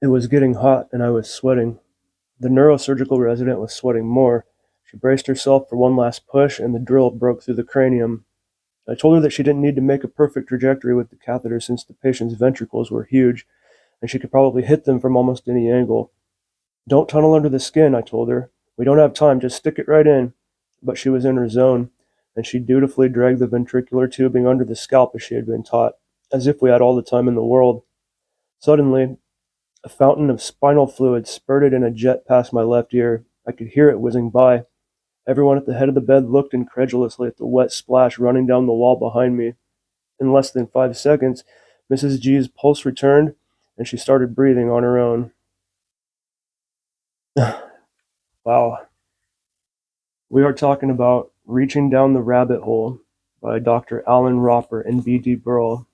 It was getting hot and I was sweating. The neurosurgical resident was sweating more. She braced herself for one last push, and the drill broke through the cranium. I told her that she didn't need to make a perfect trajectory with the catheter since the patient's ventricles were huge, and she could probably hit them from almost any angle. Don't tunnel under the skin, I told her. We don't have time, just stick it right in. But she was in her zone, and she dutifully dragged the ventricular tubing under the scalp as she had been taught, as if we had all the time in the world. Suddenly, a fountain of spinal fluid spurted in a jet past my left ear. I could hear it whizzing by. Everyone at the head of the bed looked incredulously at the wet splash running down the wall behind me. In less than 5 seconds, Mrs. G's pulse returned, and she started breathing on her own. Wow. We are talking about Reaching Down the Rabbit Hole by Dr. Allan Ropper and B.D. Burrell.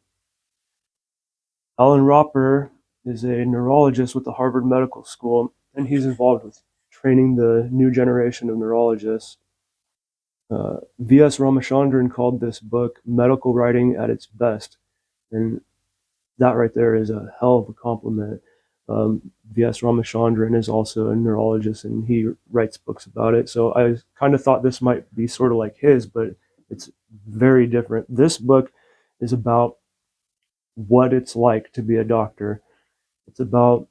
Allan Ropper is a neurologist with the Harvard Medical School, and he's involved with training the new generation of neurologists. V.S. Ramachandran called this book medical writing at its best, and that right there is a hell of a compliment. V.S. Ramachandran is also a neurologist, and he writes books about it. So I kind of thought this might be sort of like his, but it's very different. This book is about what it's like to be a doctor. It's about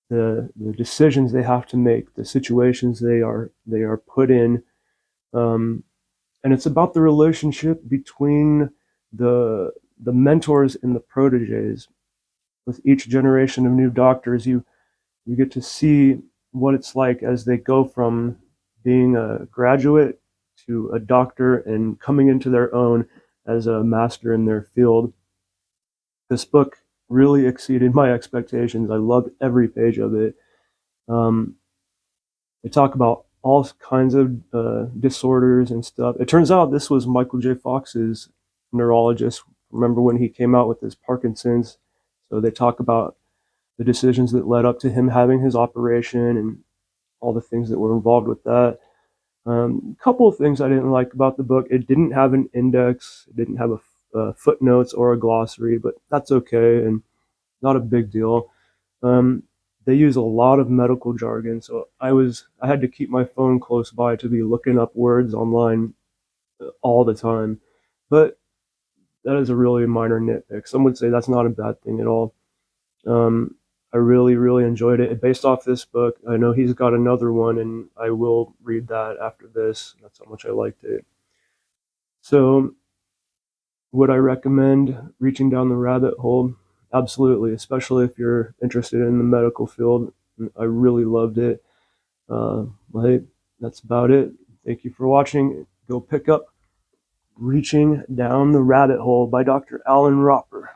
the decisions they have to make, the situations they are put in, um, and it's about the relationship between the mentors and the proteges. With each generation of new doctors, you get to see what it's like as they go from being a graduate to a doctor and coming into their own as a master in their field. This book really exceeded my expectations. I loved every page of it. Um, they talk about all kinds of disorders and stuff. It turns out this was Michael J. Fox's neurologist. Remember when he came out with his Parkinson's? So they talk about the decisions that led up to him having his operation and all the things that were involved with that. A couple of things I didn't like about the book. It didn't have an index. It didn't have a footnotes or a glossary, but that's okay and not a big deal. Um, they use a lot of medical jargon, so I had to keep my phone close by to be looking up words online all the time. But that is a really minor nitpick. Some would say that's not a bad thing at all. Um, I really, really enjoyed it. Based off this book, I know he's got another one, and I will read that after this. That's how much I liked it. So, would I recommend Reaching Down the Rabbit Hole? Absolutely, especially if you're interested in the medical field. I really loved it. Hey, that's about it. Thank you for watching. Go pick up Reaching Down the Rabbit Hole by Dr. Allan Ropper.